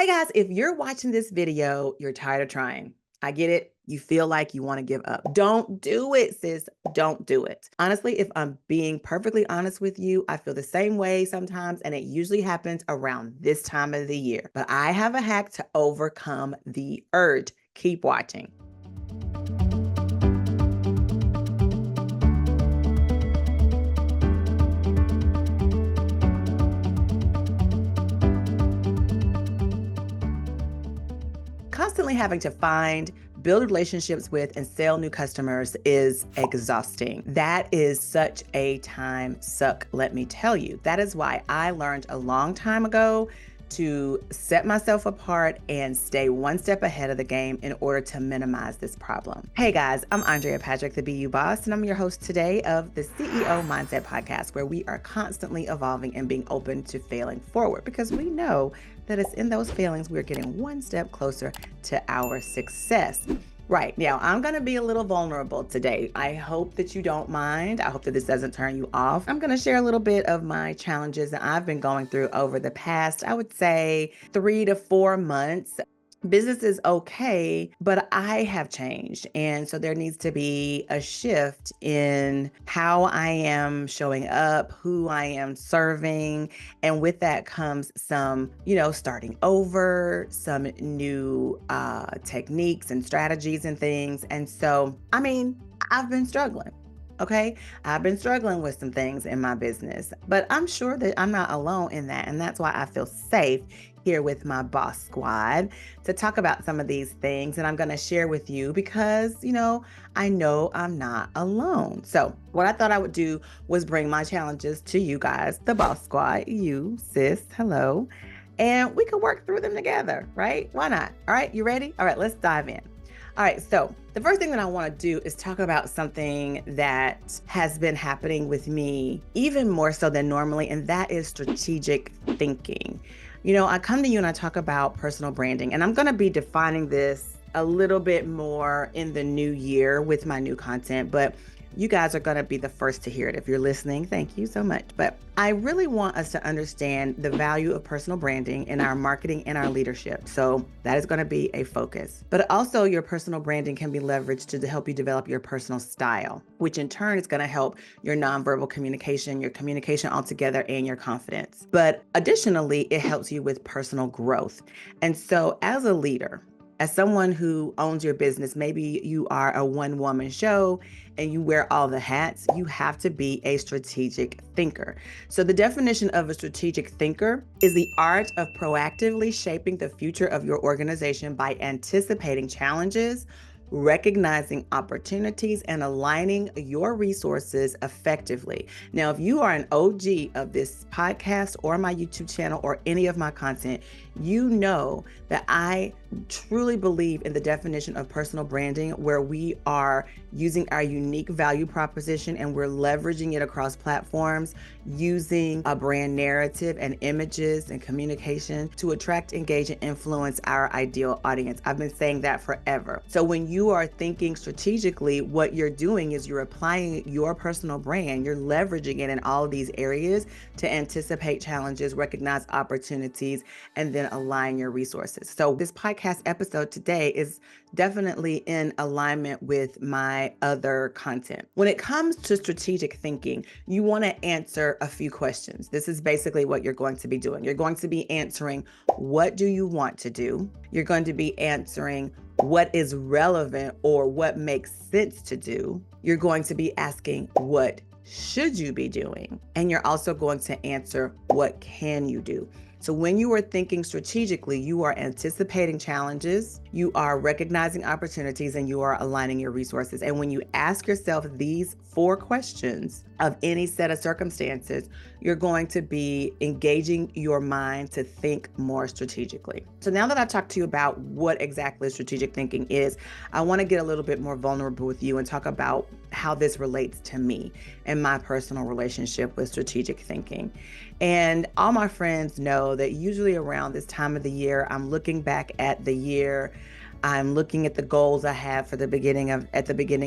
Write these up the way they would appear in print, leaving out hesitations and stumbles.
Hey guys, if you're watching this video, you're tired of trying. I get it. You feel like you want to give up. Don't do it, sis. Don't do it. Honestly, if I'm being perfectly honest with you, I feel the same way sometimes, and it usually happens around this time of the year. But I have a hack to overcome the urge. Keep watching. Constantly having to find, build relationships with, and sell new customers is exhausting. That is such a time suck, let me tell you. That is why I learned a long time ago to set myself apart and stay one step ahead of the game in order to minimize this problem. Hey guys, I'm Andrea Patrick, the BU Boss, and I'm your host today of the CEO Mindset Podcast, where we are constantly evolving and being open to failing forward because we know that it's in those failings we're getting one step closer to our success. Right, now I'm going to be a little vulnerable today. I hope that you don't mind. I hope that this doesn't turn you off. I'm going to share a little bit of my challenges that I've been going through over the past, I would say 3 to 4 months. Business is okay, but I have changed. And so there needs to be a shift in how I am showing up, who I am serving. And with that comes some, starting over, some new techniques and strategies and things. And so, I've been struggling. Okay. I've been struggling with some things in my business, but I'm sure that I'm not alone in that. And that's why I feel safe here with my boss squad to talk about some of these things. And I'm going to share with you because, I know I'm not alone. So what I thought I would do was bring my challenges to you guys, the boss squad, you, sis, hello, and we could work through them together, right? Why not? All right. You ready? All right, let's dive in. All right, so the first thing that I want to do is talk about something that has been happening with me even more so than normally, and that is strategic thinking. I come to you and I talk about personal branding, and I'm going to be defining this a little bit more in the new year with my new content, but you guys are going to be the first to hear it. If you're listening, thank you so much. But I really want us to understand the value of personal branding in our marketing and our leadership. So that is going to be a focus. But also your personal branding can be leveraged to help you develop your personal style, which in turn is going to help your nonverbal communication, your communication altogether, and your confidence. But additionally, it helps you with personal growth. And so as a leader, as someone who owns your business, maybe you are a one-woman show and you wear all the hats, you have to be a strategic thinker. So the definition of a strategic thinker is the art of proactively shaping the future of your organization by anticipating challenges, recognizing opportunities, and aligning your resources effectively. Now, if you are an OG of this podcast or my YouTube channel or any of my content, you know that I truly believe in the definition of personal branding, where we are using our unique value proposition and we're leveraging it across platforms, using a brand narrative and images and communication to attract, engage, and influence our ideal audience. I've been saying that forever. So when you are thinking strategically, what you're doing is you're applying your personal brand, you're leveraging it in all of these areas to anticipate challenges, recognize opportunities, and then align your resources. So this podcast episode today is definitely in alignment with my other content. When it comes to strategic thinking, you want to answer a few questions. This is basically what you're going to be doing. You're going to be answering, what do you want to do? You're going to be answering, what is relevant or what makes sense to do? You're going to be asking, what should you be doing? And you're also going to answer, what can you do? So when you are thinking strategically, you are anticipating challenges, you are recognizing opportunities, and you are aligning your resources. And when you ask yourself these 4 questions of any set of circumstances, you're going to be engaging your mind to think more strategically. So now that I've talked to you about what exactly strategic thinking is, I want to get a little bit more vulnerable with you and talk about how this relates to me and my personal relationship with strategic thinking. And all my friends know that usually around this time of the year, I'm looking back at the year. I'm looking at the goals I have for at the beginning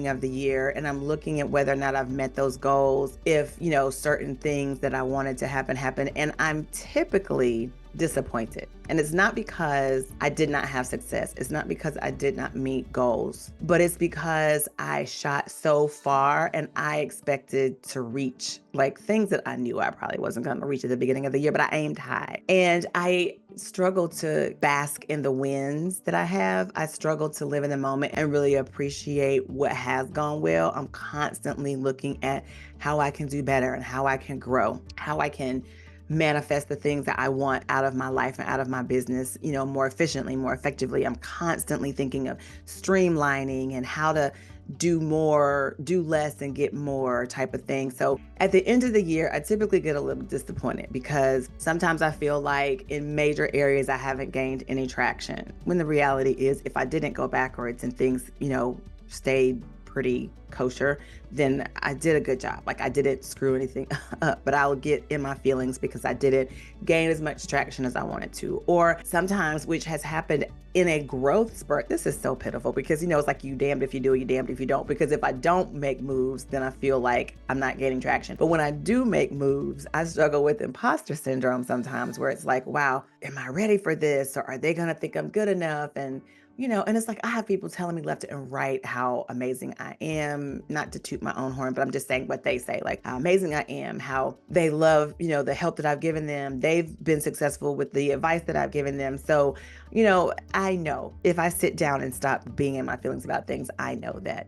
of the year, and I'm looking at whether or not I've met those goals, if, certain things that I wanted to happen. And I'm typically disappointed. And it's not because I did not have success. It's not because I did not meet goals, but it's because I shot so far and I expected to reach like things that I knew I probably wasn't going to reach at the beginning of the year, but I aimed high. And I struggle to bask in the wins that I have. I struggle to live in the moment and really appreciate what has gone well. I'm constantly looking at how I can do better and how I can grow, how I can manifest the things that I want out of my life and out of my business, more efficiently, more effectively. I'm constantly thinking of streamlining and how to do more, do less and get more type of thing. So at the end of the year, I typically get a little disappointed because sometimes I feel like in major areas I haven't gained any traction. When the reality is if I didn't go backwards and things, stayed pretty kosher, then I did a good job. Like I didn't screw anything up, but I'll get in my feelings because I didn't gain as much traction as I wanted to. Or sometimes, which has happened in a growth spurt, this is so pitiful because, it's like you damned if you do, you damned if you don't. Because if I don't make moves, then I feel like I'm not gaining traction. But when I do make moves, I struggle with imposter syndrome sometimes where it's like, wow, am I ready for this? Or are they going to think I'm good enough? And it's like I have people telling me left and right how amazing I am, not to toot my own horn, but I'm just saying what they say, like how amazing I am, how they love, the help that I've given them. They've been successful with the advice that I've given them. So, I know if I sit down and stop being in my feelings about things, I know that,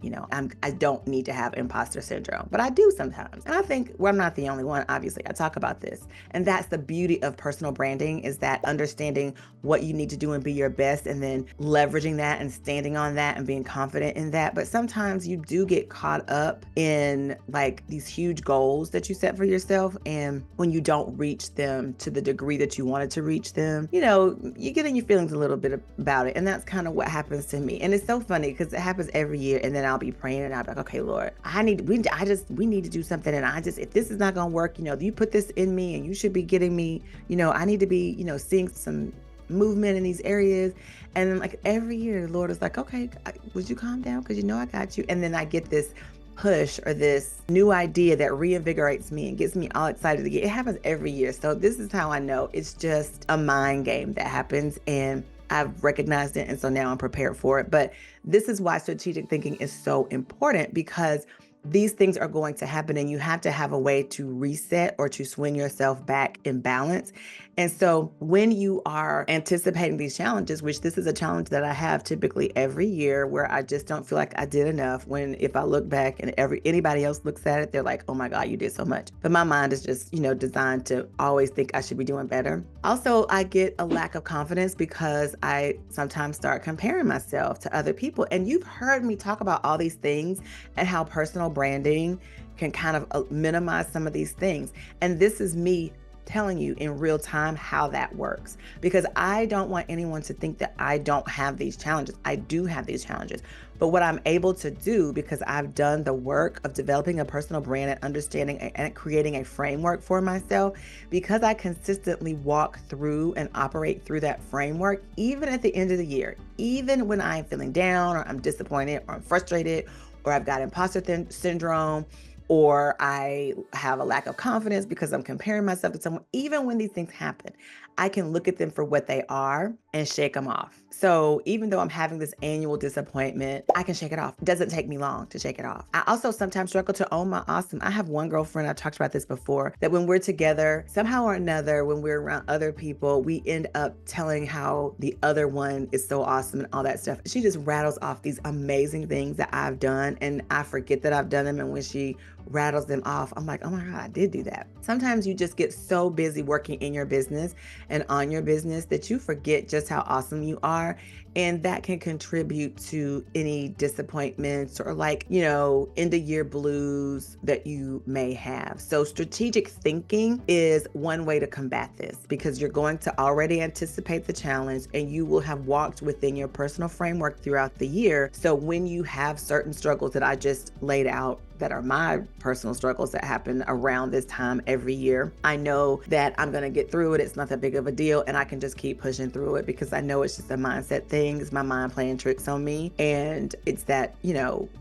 I don't need to have imposter syndrome, but I do sometimes. And I think, well, I'm not the only one. Obviously, I talk about this. And that's the beauty of personal branding is that understanding what you need to do and be your best and then leveraging that and standing on that and being confident in that. But sometimes you do get caught up in like these huge goals that you set for yourself. And when you don't reach them to the degree that you wanted to reach them, you get in your feelings a little bit about it. And that's kind of what happens to me. And it's so funny because it happens every year. And then I'll be praying and I'll be like, okay, Lord, we need to do something. And if this is not going to work, you put this in me and you should be getting me, I need to be, seeing some movement in these areas. And then like every year, the Lord is like, okay, would you calm down? Because I got you. And then I get this push or this new idea that reinvigorates me and gets me all excited again. It happens every year. So this is how I know it's just a mind game that happens. And I've recognized it. And so now I'm prepared for it. But this is why strategic thinking is so important because these things are going to happen and you have to have a way to reset or to swing yourself back in balance. And so when you are anticipating these challenges, which this is a challenge that I have typically every year where I just don't feel like I did enough, when if I look back and anybody else looks at it, they're like, oh my God, you did so much. But my mind is just, designed to always think I should be doing better. Also, I get a lack of confidence because I sometimes start comparing myself to other people. And you've heard me talk about all these things and how personal branding can kind of minimize some of these things. And this is me telling you in real time how that works because I don't want anyone to think that I don't have these challenges. I do have these challenges. But what I'm able to do because I've done the work of developing a personal brand and understanding and creating a framework for myself, because I consistently walk through and operate through that framework, even at the end of the year, even when I'm feeling down or I'm disappointed or I'm frustrated or I've got imposter syndrome, or I have a lack of confidence because I'm comparing myself to someone, even when these things happen, I can look at them for what they are and shake them off. So even though I'm having this annual disappointment, I can shake it off. It doesn't take me long to shake it off. I also sometimes struggle to own my awesome. I have one girlfriend, I've talked about this before, that when we're together, somehow or another, when we're around other people, we end up telling how the other one is so awesome and all that stuff. She just rattles off these amazing things that I've done and I forget that I've done them. And when she rattles them off, I'm like, oh my God, I did do that. Sometimes you just get so busy working in your business and on your business that you forget just how awesome you are. And that can contribute to any disappointments or end of year blues that you may have. So strategic thinking is one way to combat this because you're going to already anticipate the challenge and you will have walked within your personal framework throughout the year. So when you have certain struggles that I just laid out that are my personal struggles that happen around this time every year. I know that I'm going to get through it. It's not that big of a deal. And I can just keep pushing through it because I know it's just a mindset thing. It's my mind playing tricks on me. And it's that,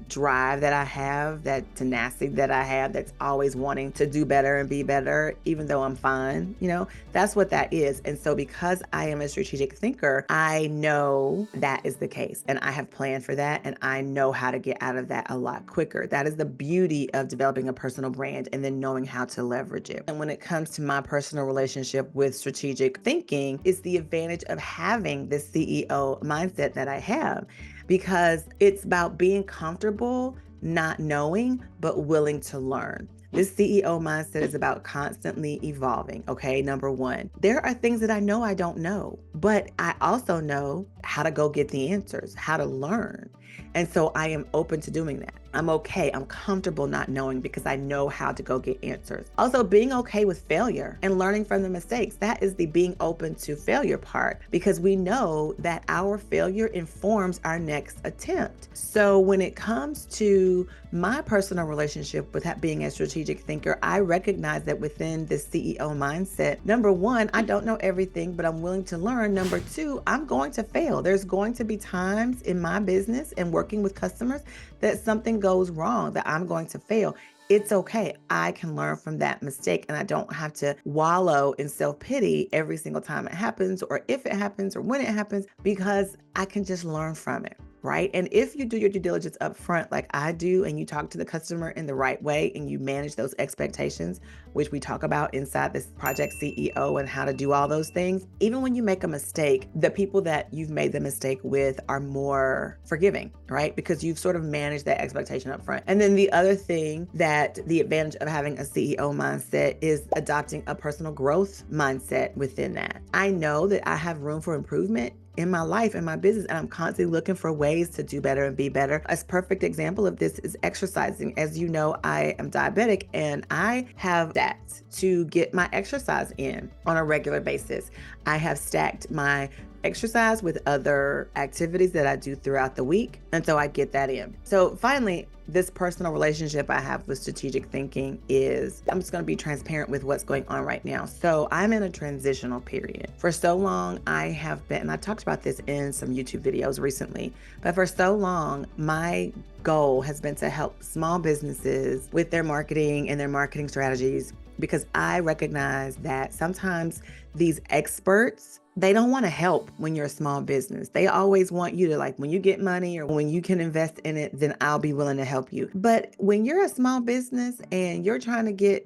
drive that I have, that tenacity that I have, that's always wanting to do better and be better, even though I'm fine. That's what that is. And so because I am a strategic thinker, I know that is the case. And I have planned for that. And I know how to get out of that a lot quicker. That is the beauty of developing a personal brand and then knowing how to leverage it. And when it comes to my personal relationship with strategic thinking, it's the advantage of having this CEO mindset that I have, because it's about being comfortable, not knowing, but willing to learn. This CEO mindset is about constantly evolving. Okay. Number one, there are things that I know I don't know, but I also know how to go get the answers, how to learn. And so I am open to doing that. I'm okay. I'm comfortable not knowing because I know how to go get answers. Also, being okay with failure and learning from the mistakes. That is the being open to failure part, because we know that our failure informs our next attempt. So when it comes to my personal relationship with being a strategic thinker, I recognize that within this CEO mindset, number one, I don't know everything, but I'm willing to learn. Number two, I'm going to fail. There's going to be times in my business and working with customers that something goes wrong, that I'm going to fail. It's okay. I can learn from that mistake, and I don't have to wallow in self-pity every single time it happens, or if it happens, or when it happens, because I can just learn from it. Right? And if you do your due diligence up front, like I do, and you talk to the customer in the right way and you manage those expectations, which we talk about inside this Project CEO and how to do all those things, even when you make a mistake, the people that you've made the mistake with are more forgiving, right? Because you've sort of managed that expectation up front. And then the other thing, that the advantage of having a CEO mindset is adopting a personal growth mindset within that. I know that I have room for improvement in my life and my business, and I'm constantly looking for ways to do better and be better. A perfect example of this is exercising. As you know, I am diabetic, and I have stats to get my exercise in on a regular basis. I have stacked my exercise with other activities that I do throughout the week, and so I get that in. So finally, this personal relationship I have with strategic thinking is, I'm just going to be transparent with what's going on right now. So I'm in a transitional period. For so long, I have been, and I talked about this in some YouTube videos recently, but for so long, my goal has been to help small businesses with their marketing and their marketing strategies, because I recognize that sometimes these experts, they don't want to help when you're a small business. They always want you to, like, when you get money or when you can invest in it, then I'll be willing to help you. But when you're a small business and you're trying to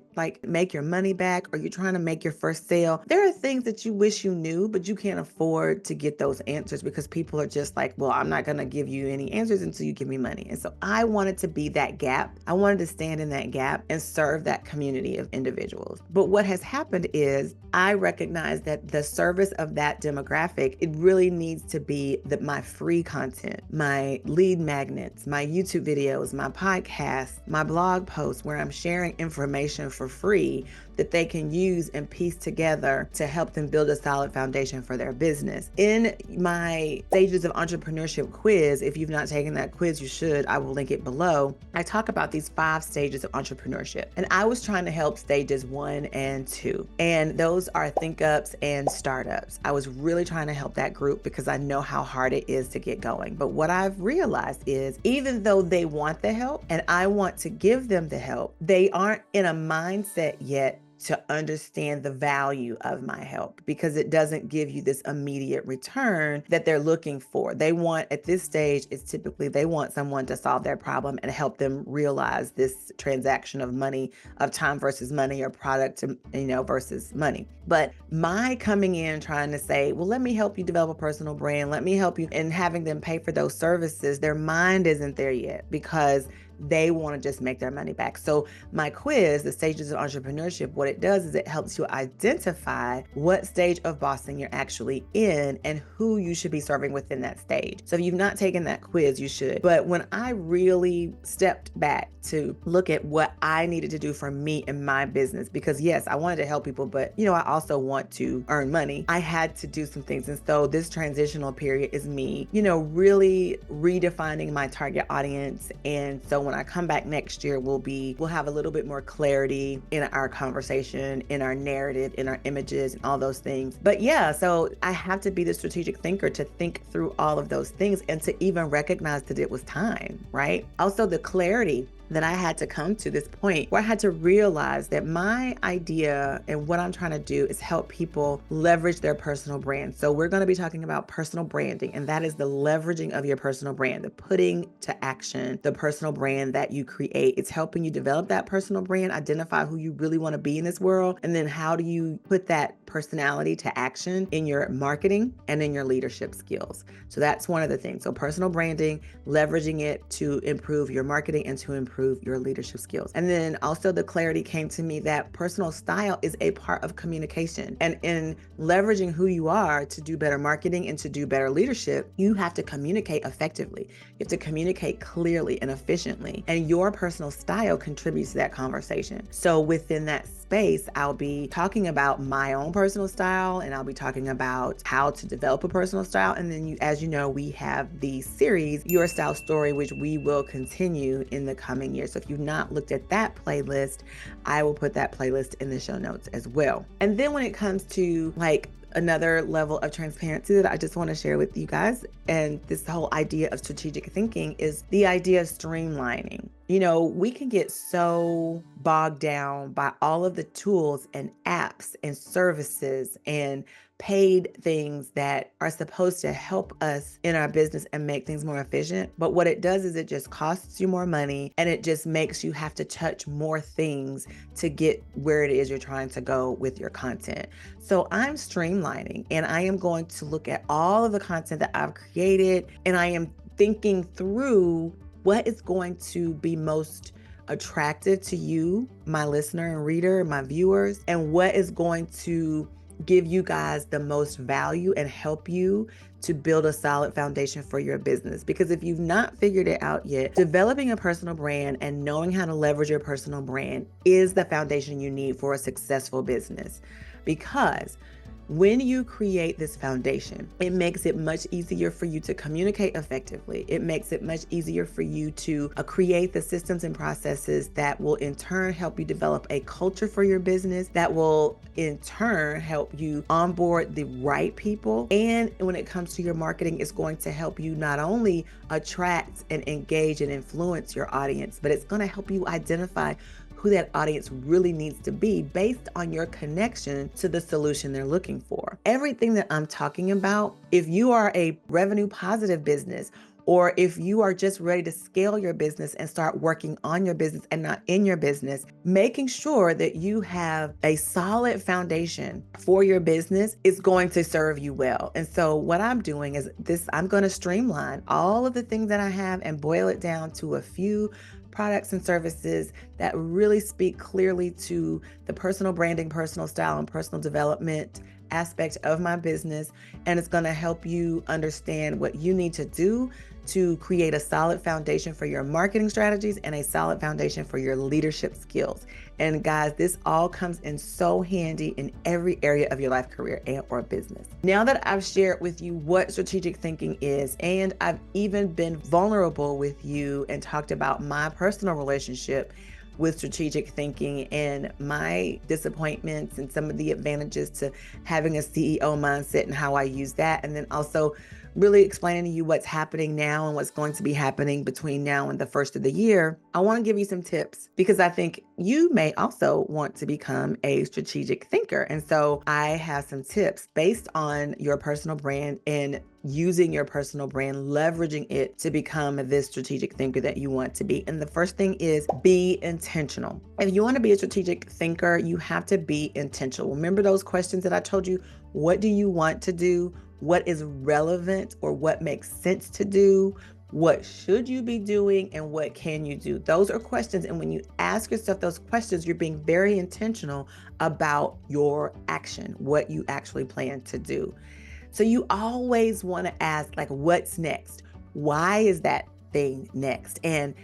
make your money back, or you're trying to make your first sale, there are things that you wish you knew, but you can't afford to get those answers because people are just like, well, I'm not going to give you any answers until you give me money. And so I wanted to be that gap. I wanted to stand in that gap and serve that community of individuals. But what has happened is I recognize that the service of that demographic, it really needs to be my free content, my lead magnets, my YouTube videos, my podcasts, my blog posts, where I'm sharing information for free that they can use and piece together to help them build a solid foundation for their business. In my Stages of Entrepreneurship quiz, if you've not taken that quiz, you should. I will link it below. I talk about these 5 stages of entrepreneurship, and I was trying to help stages 1 and 2. And those are think ups and startups. I was really trying to help that group because I know how hard it is to get going. But what I've realized is, even though they want the help and I want to give them the help, they aren't in a mindset yet to understand the value of my help, because it doesn't give you this immediate return that they're looking for. They want, at this stage, it's typically they want someone to solve their problem and help them realize this transaction of money, of time versus money, or product versus money. But my coming in trying to say, well, let me help you develop a personal brand, let me help you, and having them pay for those services, their mind isn't there yet, because they want to just make their money back. So my quiz, the Stages of Entrepreneurship, what it does is it helps you identify what stage of bossing you're actually in and who you should be serving within that stage. So if you've not taken that quiz, you should. But when I really stepped back to look at what I needed to do for me and my business, because yes, I wanted to help people, but I also want to earn money, I had to do some things. And so this transitional period is me, really redefining my target audience and so on when I come back next year, we'll have a little bit more clarity in our conversation, in our narrative, in our images, and all those things. But yeah, so I have to be the strategic thinker to think through all of those things and to even recognize that it was time, right? Also, the clarity that I had to come to this point where I had to realize that my idea and what I'm trying to do is help people leverage their personal brand. So we're going to be talking about personal branding, and that is the leveraging of your personal brand, the putting to action the personal brand that you create. It's helping you develop that personal brand, identify who you really want to be in this world, and then how do you put that personality to action in your marketing and in your leadership skills. So that's one of the things. So personal branding, leveraging it to improve your marketing and to improve your leadership skills. And then also the clarity came to me that personal style is a part of communication. And in leveraging who you are to do better marketing and to do better leadership, you have to communicate effectively. You have to communicate clearly and efficiently. And your personal style contributes to that conversation. So within that space, I'll be talking about my own personal style, and I'll be talking about how to develop a personal style. And then as you know, we have the series, Your Style Story, which we will continue in the coming year. So if you've not looked at that playlist, I will put that playlist in the show notes as well. And then when it comes to another level of transparency that I just want to share with you guys, and this whole idea of strategic thinking, is the idea of streamlining. We can get so bogged down by all of the tools and apps and services and paid things that are supposed to help us in our business and make things more efficient. But what it does is it just costs you more money, and it just makes you have to touch more things to get where it is you're trying to go with your content. So I'm streamlining, and I am going to look at all of the content that I've created, and I am thinking through what is going to be most attractive to you, my listener and reader, my viewers, and what is going to give you guys the most value and help you to build a solid foundation for your business. Because if you've not figured it out yet, developing a personal brand and knowing how to leverage your personal brand is the foundation you need for a successful business. Because when you create this foundation, it makes it much easier for you to communicate effectively. It makes it much easier for you to create the systems and processes that will in turn help you develop a culture for your business, that will in turn help you onboard the right people. And when it comes to your marketing, it's going to help you not only attract and engage and influence your audience, but it's going to help you identify who that audience really needs to be based on your connection to the solution they're looking for. Everything that I'm talking about, if you are a revenue positive business, or if you are just ready to scale your business and start working on your business and not in your business, making sure that you have a solid foundation for your business is going to serve you well. And so what I'm doing is I'm going to streamline all of the things that I have and boil it down to a few products and services that really speak clearly to the personal branding, personal style, and personal development aspect of my business. And it's going to help you understand what you need to do to create a solid foundation for your marketing strategies and a solid foundation for your leadership skills. And guys, this all comes in so handy in every area of your life, career, and or business. Now that I've shared with you what strategic thinking is, and I've even been vulnerable with you and talked about my personal relationship with strategic thinking and my disappointments and some of the advantages to having a CEO mindset and how I use that, and then also really explaining to you what's happening now and what's going to be happening between now and the first of the year, I want to give you some tips because I think you may also want to become a strategic thinker. And so I have some tips based on your personal brand and using your personal brand, leveraging it to become this strategic thinker that you want to be. And the first thing is be intentional. If you want to be a strategic thinker, you have to be intentional. Remember those questions that I told you? What do you want to do? What is relevant or what makes sense to do? What should you be doing and what can you do? Those are questions. And when you ask yourself those questions, you're being very intentional about your action, what you actually plan to do. So you always want to ask, what's next? Why is that thing next? And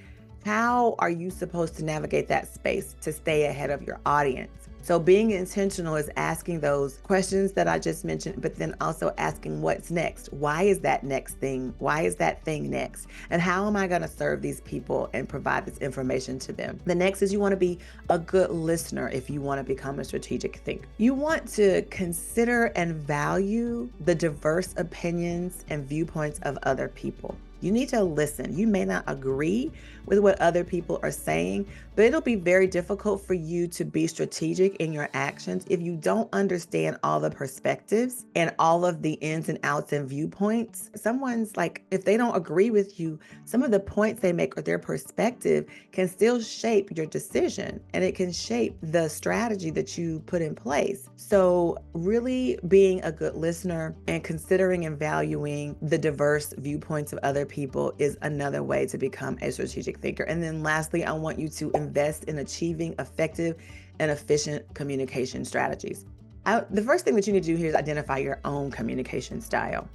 how are you supposed to navigate that space to stay ahead of your audience? So being intentional is asking those questions that I just mentioned, but then also asking what's next. Why is that next thing? Why is that thing next? And how am I going to serve these people and provide this information to them? The next is you want to be a good listener if you want to become a strategic thinker. You want to consider and value the diverse opinions and viewpoints of other people. You need to listen. You may not agree with what other people are saying, but it'll be very difficult for you to be strategic in your actions if you don't understand all the perspectives and all of the ins and outs and viewpoints. Someone's like, if they don't agree with you, some of the points they make or their perspective can still shape your decision, and it can shape the strategy that you put in place. So really being a good listener and considering and valuing the diverse viewpoints of other people is another way to become a strategic thinker. And then lastly, I want you to invest in achieving effective and efficient communication strategies. The first thing that you need to do here is identify your own communication style.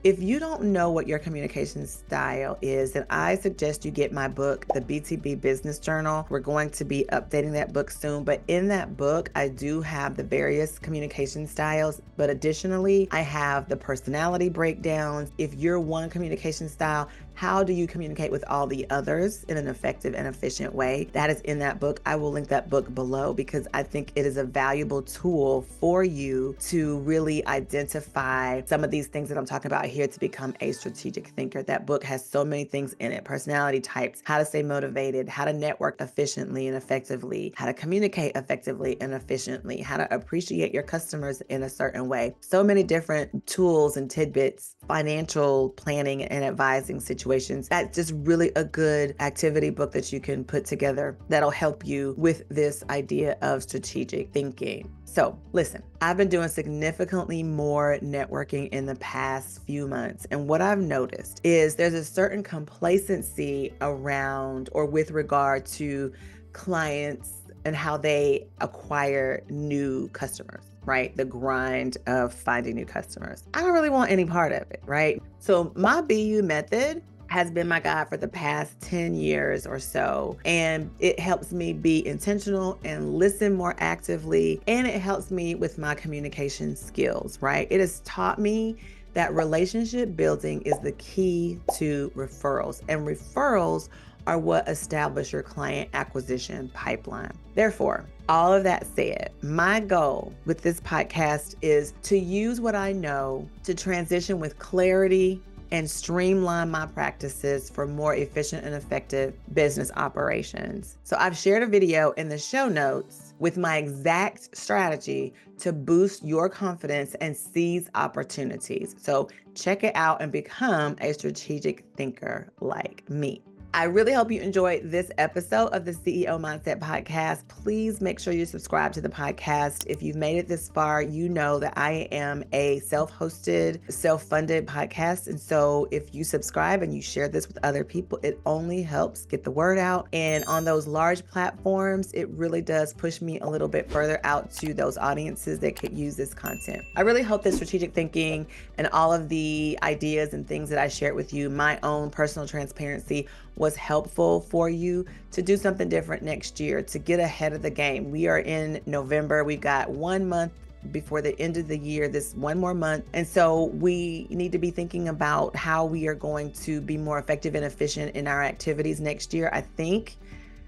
If you don't know what your communication style is, then I suggest you get my book, the BTB Business Journal. We're going to be updating that book soon, but in that book, I do have the various communication styles, but additionally, I have the personality breakdowns. If you're one communication style, how do you communicate with all the others in an effective and efficient way? That is in that book. I will link that book below because I think it is a valuable tool for you to really identify some of these things that I'm talking about here to become a strategic thinker. That book has so many things in it: personality types, how to stay motivated, how to network efficiently and effectively, how to communicate effectively and efficiently, how to appreciate your customers in a certain way. So many different tools and tidbits, financial planning and advising situations. That's just really a good activity book that you can put together that'll help you with this idea of strategic thinking. So listen, I've been doing significantly more networking in the past few months. And what I've noticed is there's a certain complacency around or with regard to clients and how they acquire new customers, right? The grind of finding new customers. I don't really want any part of it, right? So my BU method has been my guide for the past 10 years or so. And it helps me be intentional and listen more actively. And it helps me with my communication skills, right? It has taught me that relationship building is the key to referrals. And referrals are what establish your client acquisition pipeline. Therefore, all of that said, my goal with this podcast is to use what I know to transition with clarity and streamline my practices for more efficient and effective business operations. So I've shared a video in the show notes with my exact strategy to boost your confidence and seize opportunities. So check it out and become a strategic thinker like me. I really hope you enjoyed this episode of the CEO Mindset Podcast. Please make sure you subscribe to the podcast. If you've made it this far, you know that I am a self-hosted, self-funded podcast. And so if you subscribe and you share this with other people, it only helps get the word out. And on those large platforms, it really does push me a little bit further out to those audiences that could use this content. I really hope that strategic thinking and all of the ideas and things that I shared with you, my own personal transparency, was helpful for you to do something different next year, to get ahead of the game. We are in November. We've got 1 month before the end of the year, this one more month. And so we need to be thinking about how we are going to be more effective and efficient in our activities next year. I think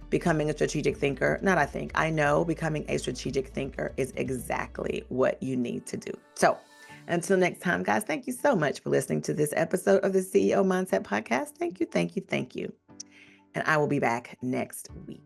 becoming a strategic thinker, I know becoming a strategic thinker is exactly what you need to do. So until next time, guys, thank you so much for listening to this episode of the CEO Mindset Podcast. Thank you. And I will be back next week.